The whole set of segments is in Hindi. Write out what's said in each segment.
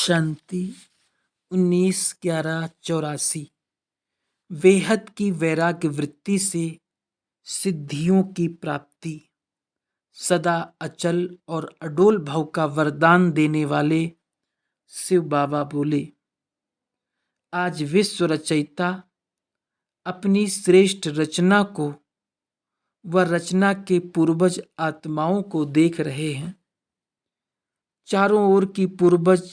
शांति 19/11/84। बेहद की वैराग्य वृत्ति से सिद्धियों की प्राप्ति। सदा अचल और अडोल भाव का वरदान देने वाले शिव बाबा बोले, आज विश्व रचयिता अपनी श्रेष्ठ रचना को व रचना के पूर्वज आत्माओं को देख रहे हैं। चारों ओर की पूर्वज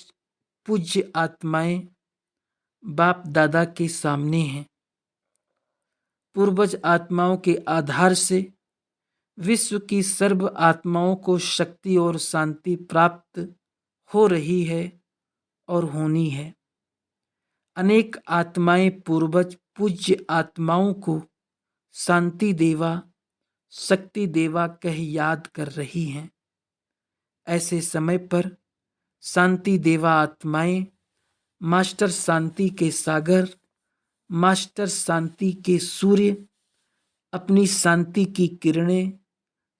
पूज्य आत्माएं बाप दादा के सामने हैं। पूर्वज आत्माओं के आधार से विश्व की सर्व आत्माओं को शक्ति और शांति प्राप्त हो रही है और होनी है। अनेक आत्माएं पूर्वज पूज्य आत्माओं को शांति देवा, शक्ति देवा कह याद कर रही हैं। ऐसे समय पर शांति देवा आत्माएं मास्टर शांति के सागर, मास्टर शांति के सूर्य, अपनी शांति की किरणें,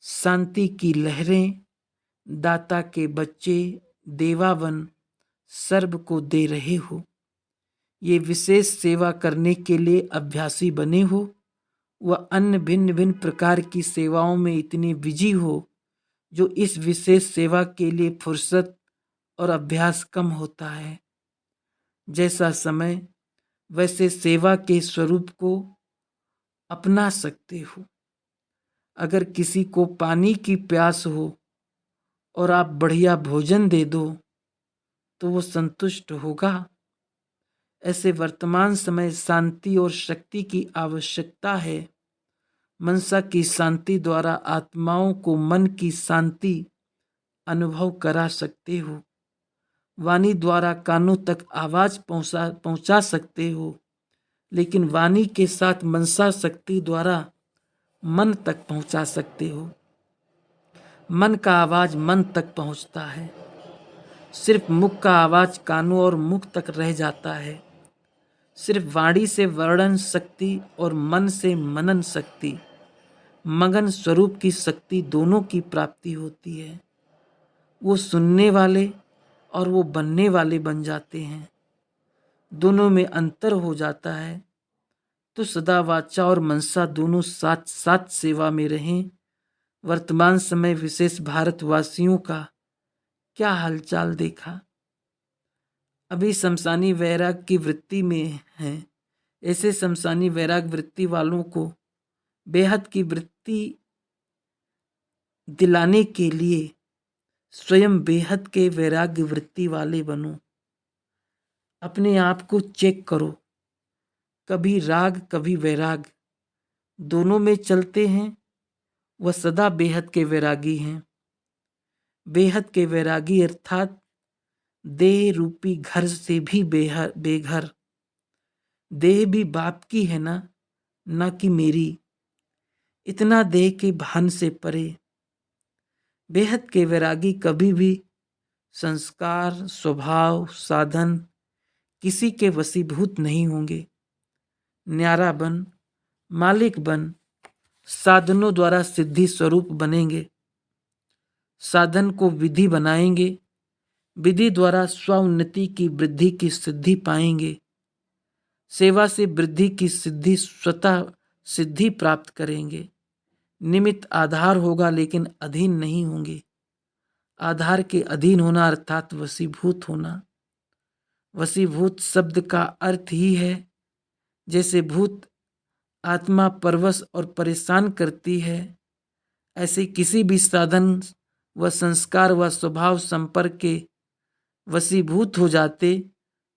शांति की लहरें दाता के बच्चे देवावन सर्व को दे रहे हो। ये विशेष सेवा करने के लिए अभ्यासी बने हो व अन्य भिन्न भिन्न प्रकार की सेवाओं में इतने बिजी हो जो इस विशेष सेवा के लिए फुर्सत और अभ्यास कम होता है। जैसा समय वैसे सेवा के स्वरूप को अपना सकते हो। अगर किसी को पानी की प्यास हो और आप बढ़िया भोजन दे दो तो वो संतुष्ट होगा। ऐसे वर्तमान समय शांति और शक्ति की आवश्यकता है। मनसा की शांति द्वारा आत्माओं को मन की शांति अनुभव करा सकते हो। वाणी द्वारा कानों तक आवाज पहुंचा सकते हो, लेकिन वाणी के साथ मनसा शक्ति द्वारा मन तक पहुंचा सकते हो। मन का आवाज मन तक पहुंचता है, सिर्फ मुख का आवाज कानों और मुख तक रह जाता है। सिर्फ वाणी से वर्णन शक्ति और मन से मनन शक्ति, मगन स्वरूप की शक्ति दोनों की प्राप्ति होती है। वो सुनने वाले और वो बनने वाले बन जाते हैं। दोनों में अंतर हो जाता है। तो सदा वाचा और मनसा दोनों साथ साथ सेवा में रहें। वर्तमान समय विशेष भारतवासियों का क्या हालचाल देखा? अभी शमशानी वैराग की वृत्ति में हैं। ऐसे शमशानी वैराग वृत्ति वालों को बेहद की वृत्ति दिलाने के लिए स्वयं बेहद के वैराग्य वृत्ति वाले बनो। अपने आप को चेक करो। कभी राग कभी वैराग दोनों में चलते हैं। वह सदा बेहद के वैरागी हैं। बेहद के वैरागी अर्थात देह रूपी घर से भी बेघर। देह भी बाप की है ना कि मेरी। इतना देह के भान से परे। बेहद के वैरागी कभी भी संस्कार, स्वभाव, साधन किसी के वशीभूत नहीं होंगे। न्यारा बन, मालिक बन, साधनों द्वारा सिद्धि स्वरूप बनेंगे। साधन को विधि बनाएंगे, विधि द्वारा स्वउन्नति की वृद्धि की सिद्धि पाएंगे। सेवा से वृद्धि की सिद्धि स्वतः सिद्धि प्राप्त करेंगे। निमित्त आधार होगा लेकिन अधीन नहीं होंगे। आधार के अधीन होना अर्थात वशीभूत होना। वशीभूत शब्द का अर्थ ही है जैसे भूत आत्मा परवश और परेशान करती है, ऐसे किसी भी साधन व संस्कार व स्वभाव संपर्क के वशीभूत हो जाते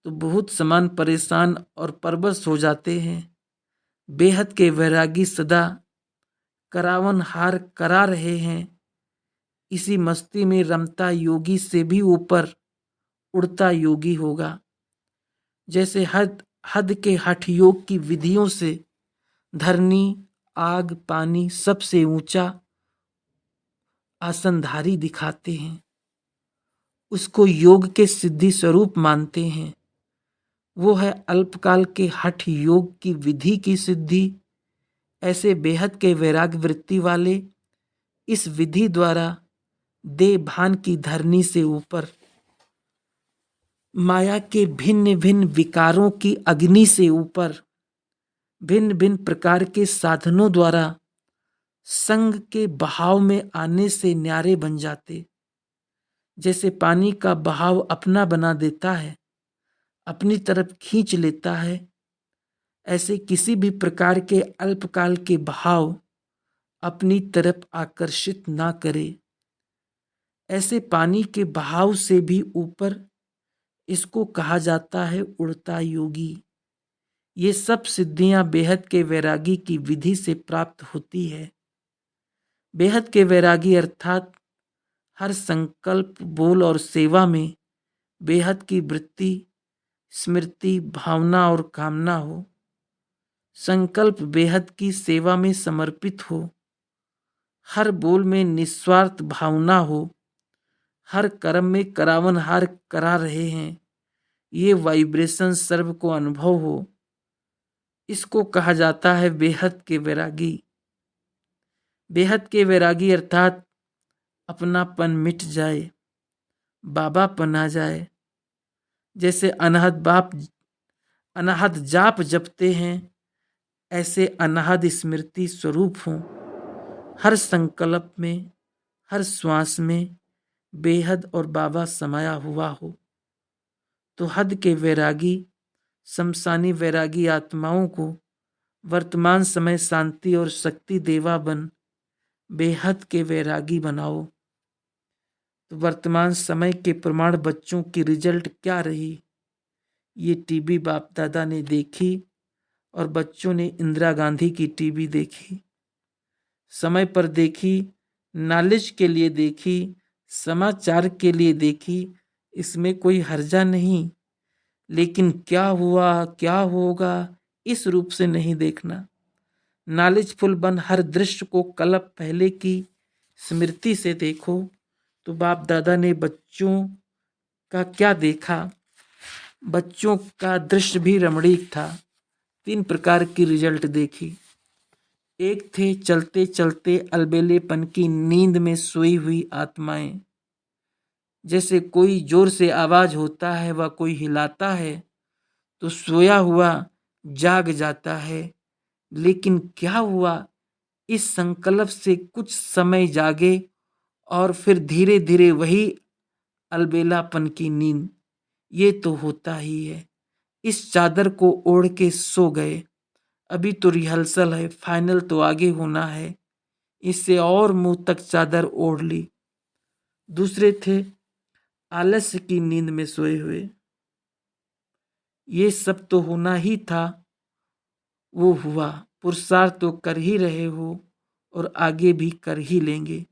तो बहुत समान परेशान और परवश हो जाते हैं। बेहद के वैरागी सदा करावन हार करा रहे हैं। इसी मस्ती में रमता योगी से भी ऊपर उड़ता योगी होगा। जैसे हद के हठ योग की विधियों से धरनी, आग, पानी सबसे ऊंचा आसनधारी दिखाते हैं, उसको योग के सिद्धि स्वरूप मानते हैं। वो है अल्पकाल के हठ योग की विधि की सिद्धि। ऐसे बेहद के वैराग वृत्ति वाले इस विधि द्वारा देह भान की धरनी से ऊपर माया के भिन्न भिन्न विकारों की अग्नि से ऊपर भिन्न भिन्न प्रकार के साधनों द्वारा संग के बहाव में आने से न्यारे बन जाते। जैसे पानी का बहाव अपना बना देता है, अपनी तरफ खींच लेता है, ऐसे किसी भी प्रकार के अल्पकाल के बहाव अपनी तरफ आकर्षित ना करे। ऐसे पानी के बहाव से भी ऊपर इसको कहा जाता है उड़ता योगी। ये सब सिद्धियां बेहद के वैरागी की विधि से प्राप्त होती है। बेहद के वैरागी अर्थात हर संकल्प, बोल और सेवा में बेहद की वृत्ति, स्मृति, भावना और कामना हो। संकल्प बेहद की सेवा में समर्पित हो। हर बोल में निस्वार्थ भावना हो। हर कर्म में करावनहार करा रहे हैं, ये वाइब्रेशन सर्व को अनुभव हो। इसको कहा जाता है बेहद के वैरागी। बेहद के वैरागी अर्थात अपनापन मिट जाए, बाबापन आ जाए। जैसे अनाहत जाप जपते हैं, ऐसे अनाहत स्मृति स्वरूप हों। हर संकल्प में, हर श्वास में बेहद और बाबा समाया हुआ हो। तो हद के वैरागी, शमशानी वैरागी आत्माओं को वर्तमान समय शांति और शक्ति देवा बन बेहद के वैरागी बनाओ। तो वर्तमान समय के प्रमाण बच्चों की रिजल्ट क्या रही, ये टीबी बाप दादा ने देखी और बच्चों ने इंदिरा गांधी की टीबी देखी। समय पर देखी, नॉलेज के लिए देखी, समाचार के लिए देखी, इसमें कोई हर्जा नहीं। लेकिन क्या हुआ, क्या होगा, इस रूप से नहीं देखना। नॉलेजफुल बन हर दृश्य को कल्प पहले की स्मृति से देखो। तो बाप दादा ने बच्चों का क्या देखा? बच्चों का दृश्य भी रमणीक था। 3 प्रकार की रिजल्ट देखी। एक थे चलते चलते अलबेलेपन की नींद में सोई हुई आत्माएं। जैसे कोई जोर से आवाज होता है व कोई हिलाता है तो सोया हुआ जाग जाता है। लेकिन क्या हुआ, इस संकल्प से कुछ समय जागे और फिर धीरे धीरे वही अलबेलापन की नींद, ये तो होता ही है। इस चादर को ओढ़ के सो गए। अभी तो रिहर्सल है, फाइनल तो आगे होना है। इससे और मुंह तक चादर ओढ़ ली। दूसरे थे आलस्य की नींद में सोए हुए। ये सब तो होना ही था, वो हुआ। पुरुषार्थ तो कर ही रहे हो और आगे भी कर ही लेंगे।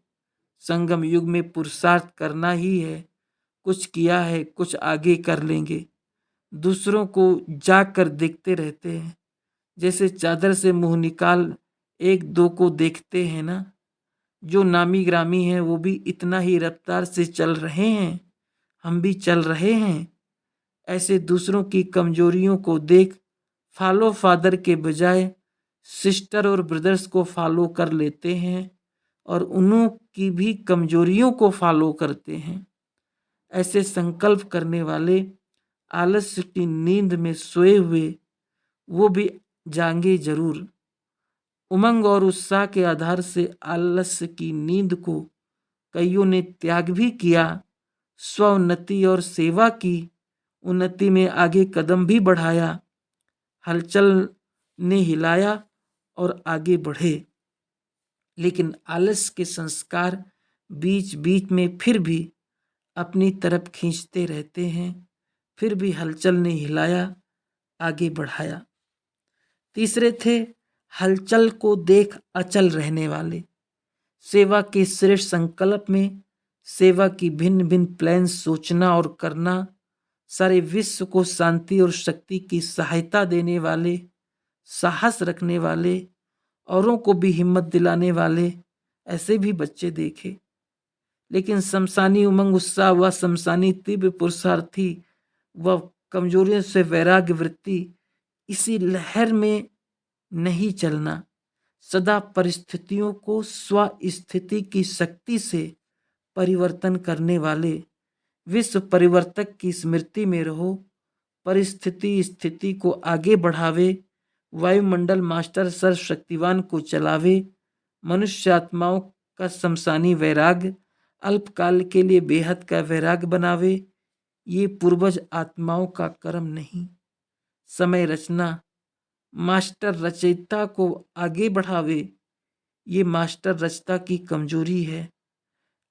संगम युग में पुरुषार्थ करना ही है। कुछ किया है, कुछ आगे कर लेंगे। दूसरों को जाग कर देखते रहते हैं। जैसे चादर से मुंह निकाल 1-2 को देखते हैं ना। जो नामी ग्रामी हैं वो भी इतना ही रफ्तार से चल रहे हैं, हम भी चल रहे हैं। ऐसे दूसरों की कमजोरियों को देख फॉलो फादर के बजाय सिस्टर और ब्रदर्स को फॉलो कर लेते हैं और उन्हों की भी कमजोरियों को फॉलो करते हैं। ऐसे संकल्प करने वाले आलस्य की नींद में सोए हुए वो भी जाएंगे जरूर। उमंग और उत्साह के आधार से आलस्य की नींद को कईयों ने त्याग भी किया। स्वोन्नति और सेवा की उन्नति में आगे कदम भी बढ़ाया। हलचल ने हिलाया और आगे बढ़े। लेकिन आलस्य के संस्कार बीच बीच में फिर भी अपनी तरफ खींचते रहते हैं। फिर भी हलचल ने हिलाया, आगे बढ़ाया। तीसरे थे हलचल को देख अचल रहने वाले। सेवा के श्रेष्ठ संकल्प में सेवा की भिन्न भिन्न प्लान सोचना और करना, सारे विश्व को शांति और शक्ति की सहायता देने वाले, साहस रखने वाले, औरों को भी हिम्मत दिलाने वाले ऐसे भी बच्चे देखे। लेकिन शमशानी उमंग उत्साह व शमशानी तीव्र पुरुषार्थी व कमजोरियों से वैराग्य वृत्ति, इसी लहर में नहीं चलना। सदा परिस्थितियों को स्व स्थिति की शक्ति से परिवर्तन करने वाले विश्व परिवर्तक की स्मृति में रहो। परिस्थिति स्थिति को आगे बढ़ावे। वायुमंडल मास्टर सर्वशक्तिवान को चलावे। मनुष्य आत्माओं का शमशानी वैराग अल्पकाल के लिए बेहद का वैराग बनावे। ये पूर्वज आत्माओं का कर्म नहीं। समय रचना मास्टर रचयिता को आगे बढ़ावे। ये मास्टर रचयिता की कमजोरी है।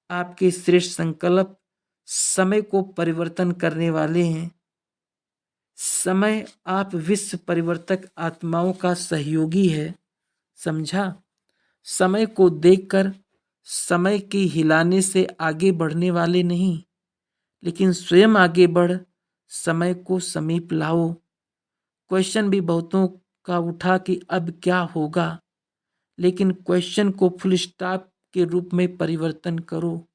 आपके श्रेष्ठ संकल्प समय को परिवर्तन करने वाले हैं। समय आप विश्व परिवर्तक आत्माओं का सहयोगी है। समझा? समय को देखकर समय के हिलाने से आगे बढ़ने वाले नहीं, लेकिन स्वयं आगे बढ़ समय को समीप लाओ। क्वेश्चन भी बहुतों का उठा कि अब क्या होगा, लेकिन क्वेश्चन को फुल स्टॉप के रूप में परिवर्तन करो,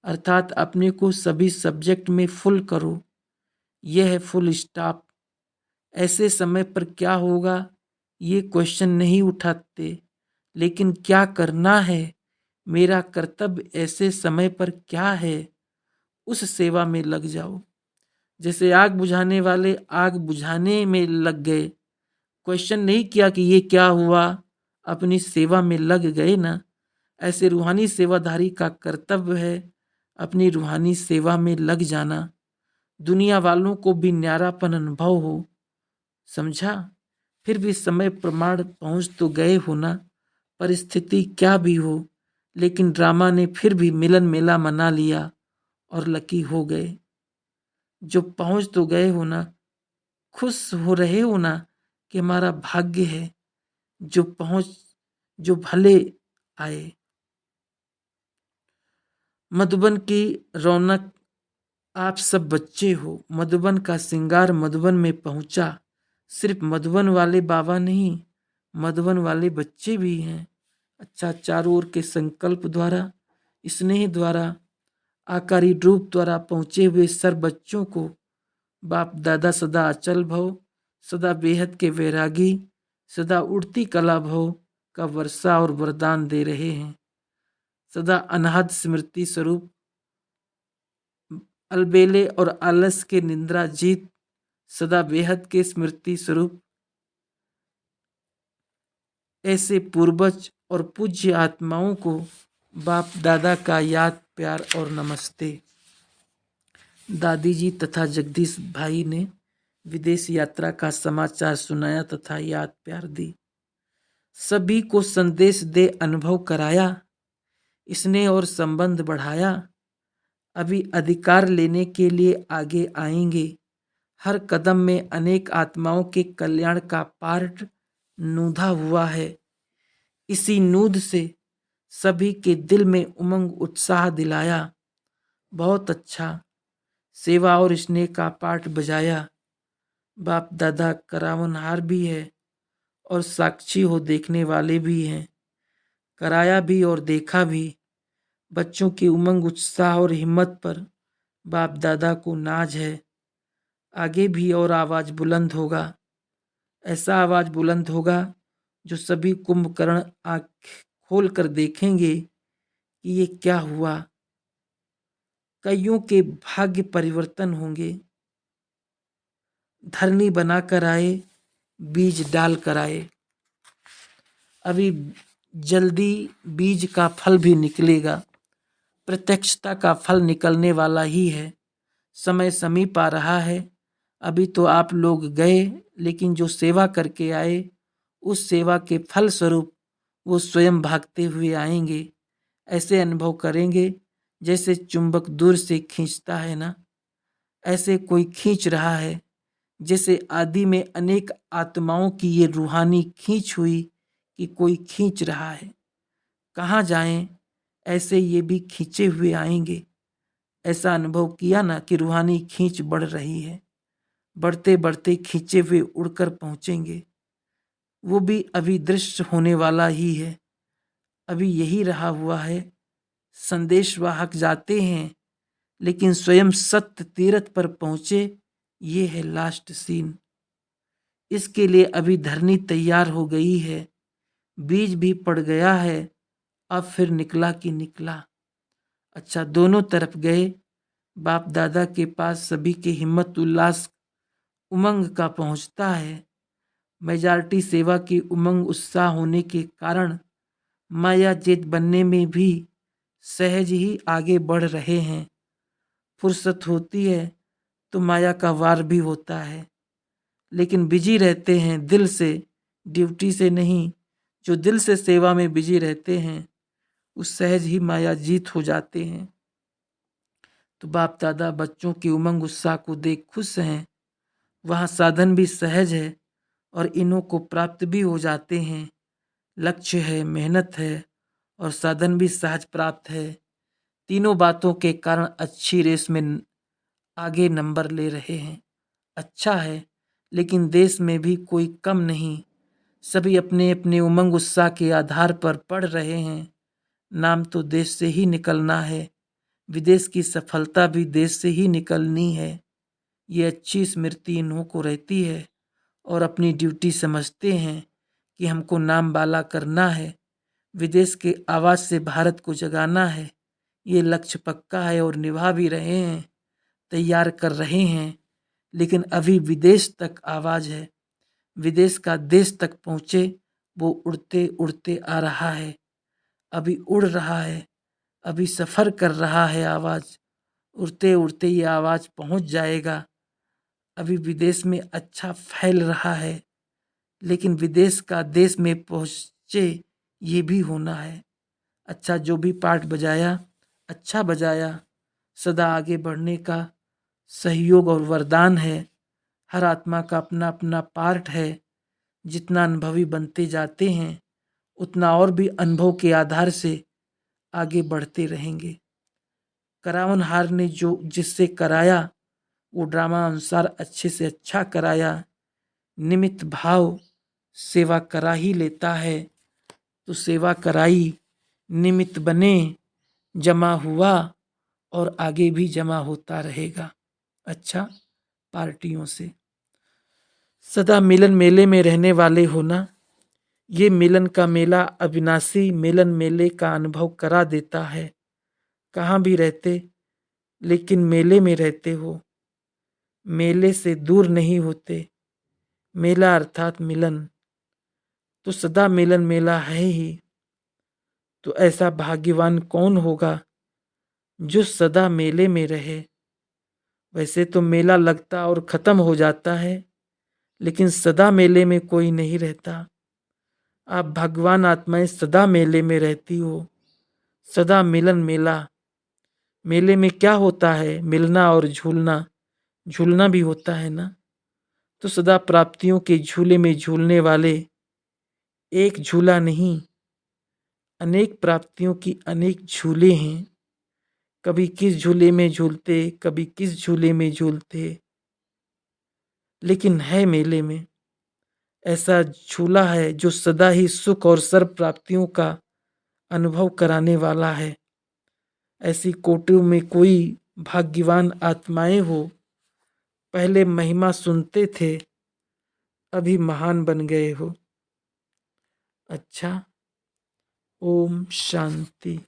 अर्थात अपने को सभी सब्जेक्ट में फुल करो। यह है फुल स्टॉप। ऐसे समय पर क्या होगा ये क्वेश्चन नहीं उठाते, लेकिन क्या करना है, मेरा कर्तव्य ऐसे समय पर क्या है, उस सेवा में लग जाओ। जैसे आग बुझाने वाले आग बुझाने में लग गए, क्वेश्चन नहीं किया कि ये क्या हुआ, अपनी सेवा में लग गए ना। ऐसे रूहानी सेवाधारी का कर्तव्य है अपनी रूहानी सेवा में लग जाना। दुनिया वालों को भी न्यारापन अनुभव हो। समझा? फिर भी समय प्रमाण पहुंच तो गए हो ना। परिस्थिति क्या भी हो, लेकिन ड्रामा ने फिर भी मिलन मेला मना लिया और लकी हो गए। जो पहुंच तो गए हो ना, खुश हो रहे हो ना कि हमारा भाग्य है जो पहुंच, जो भले आए। मधुबन की रौनक आप सब बच्चे हो। मधुबन का श्रृंगार मधुबन में पहुंचा। सिर्फ मधुबन वाले बाबा नहीं, मधुबन वाले बच्चे भी हैं। अच्छा, चारों ओर के संकल्प द्वारा, स्नेह द्वारा, आकारी रूप द्वारा पहुंचे हुए सर बच्चों को बाप दादा सदा अचल भव, सदा बेहद के वैरागी, सदा उड़ती कला भव का वर्षा और वरदान दे रहे हैं। सदा अनहद स्मृति स्वरूप अलबेले और आलस के निंद्रा जीत, सदा बेहद के स्मृति स्वरूप ऐसे पूर्वज और पूज्य आत्माओं को बाप दादा का याद प्यार और नमस्ते। दादी जी तथा जगदीश भाई ने विदेश यात्रा का समाचार सुनाया तथा याद प्यार दी। सभी को संदेश दे अनुभव कराया, स्नेह और संबंध बढ़ाया। अभी अधिकार लेने के लिए आगे आएंगे। हर कदम में अनेक आत्माओं के कल्याण का पार्ट नूधा हुआ है। इसी नूद से सभी के दिल में उमंग उत्साह दिलाया। बहुत अच्छा, सेवा और स्नेह का पाठ बजाया। बाप दादा करावनहार भी है और साक्षी हो देखने वाले भी हैं। कराया भी और देखा भी। बच्चों की उमंग उत्साह और हिम्मत पर बाप दादा को नाज है। आगे भी और आवाज बुलंद होगा। ऐसा आवाज बुलंद होगा जो सभी कुंभकर्ण आँख खोल कर देखेंगे कि ये क्या हुआ। कईयों के भाग्य परिवर्तन होंगे। धरनी बनाकर आए, बीज डाल कर आए। अभी जल्दी बीज का फल भी निकलेगा। प्रत्यक्षता का फल निकलने वाला ही है। समय समीप आ रहा है। अभी तो आप लोग गए, लेकिन जो सेवा करके आए उस सेवा के फल स्वरूप वो स्वयं भागते हुए आएंगे। ऐसे अनुभव करेंगे जैसे चुंबक दूर से खींचता है ना, ऐसे कोई खींच रहा है। जैसे आदि में अनेक आत्माओं की ये रूहानी खींच हुई कि कोई खींच रहा है। कहाँ जाएं, ऐसे ये भी खींचे हुए आएंगे। ऐसा अनुभव किया ना कि रूहानी खींच बढ़ रही है। बढ़ते बढ़ते खींचे हुए उड़कर पहुंचेंगे। वो भी अभी दृश्य होने वाला ही है। अभी यही रहा हुआ है। संदेशवाहक जाते हैं, लेकिन स्वयं सत्य तीर्थ पर पहुंचे। ये है लास्ट सीन। इसके लिए अभी धरनी तैयार हो गई है। बीज भी पड़ गया है। अब फिर निकला कि निकला। अच्छा, दोनों तरफ गए बाप दादा के पास सभी के हिम्मत उल्लास उमंग का पहुंचता है। मेजॉरिटी सेवा की उमंग उत्साह होने के कारण माया जित बनने में भी सहज ही आगे बढ़ रहे हैं। फुर्सत होती है तो माया का वार भी होता है, लेकिन बिजी रहते हैं दिल से, ड्यूटी से नहीं। जो दिल से सेवा में बिजी रहते हैं उस सहज ही माया जीत हो जाते हैं। तो बाप दादा बच्चों की उमंग उत्साह को देख खुश हैं। वहाँ साधन भी सहज है और इन्हों को प्राप्त भी हो जाते हैं। लक्ष्य है, मेहनत है और साधन भी सहज प्राप्त है। तीनों बातों के कारण अच्छी रेस में आगे नंबर ले रहे हैं। अच्छा है, लेकिन देश में भी कोई कम नहीं। सभी अपने अपने उमंग उत्साह के आधार पर पढ़ रहे हैं। नाम तो देश से ही निकलना है, विदेश की सफलता भी देश से ही निकलनी है। ये अच्छी स्मृति इन्हों को रहती है और अपनी ड्यूटी समझते हैं कि हमको नाम बाला करना है, विदेश के आवाज़ से भारत को जगाना है। ये लक्ष्य पक्का है और निभा भी रहे हैं, तैयार कर रहे हैं। लेकिन अभी विदेश तक आवाज़ है, विदेश का देश तक पहुँचे वो उड़ते उड़ते आ रहा है। अभी उड़ रहा है, अभी सफ़र कर रहा है आवाज़। उड़ते उड़ते ये आवाज़ पहुँच जाएगा। अभी विदेश में अच्छा फैल रहा है, लेकिन विदेश का देश में पहुँचे ये भी होना है। अच्छा, जो भी पार्ट बजाया अच्छा बजाया। सदा आगे बढ़ने का सहयोग और वरदान है। हर आत्मा का अपना अपना पार्ट है। जितना अनुभवी बनते जाते हैं उतना और भी अनुभव के आधार से आगे बढ़ते रहेंगे। करावनहार ने जो जिससे कराया वो ड्रामा अनुसार अच्छे से अच्छा कराया। निमित्त भाव सेवा करा ही लेता है, तो सेवा कराई, निमित्त बने, जमा हुआ और आगे भी जमा होता रहेगा। अच्छा, पार्टियों से सदा मिलन मेले में रहने वाले होना। ये मिलन का मेला अविनाशी मिलन मेले का अनुभव करा देता है। कहाँ भी रहते लेकिन मेले में रहते हो, मेले से दूर नहीं होते। मेला अर्थात मिलन, तो सदा मिलन मेला है ही। तो ऐसा भाग्यवान कौन होगा जो सदा मेले में रहे। वैसे तो मेला लगता और ख़त्म हो जाता है, लेकिन सदा मेले में कोई नहीं रहता। आप भगवान आत्माएं सदा मेले में रहती हो। सदा मिलन मेला। मेले में क्या होता है? मिलना और झूलना। झूलना भी होता है ना। तो सदा प्राप्तियों के झूले में झूलने वाले, एक झूला नहीं, अनेक प्राप्तियों की अनेक झूले हैं। कभी किस झूले में झूलते, कभी किस झूले में झूलते, लेकिन है मेले में ऐसा झूला है जो सदा ही सुख और सर्व प्राप्तियों का अनुभव कराने वाला है। ऐसी कोटियों में कोई भाग्यवान आत्माएं हो, पहले महिमा सुनते थे, अभी महान बन गए हो। अच्छा, ओम शांति।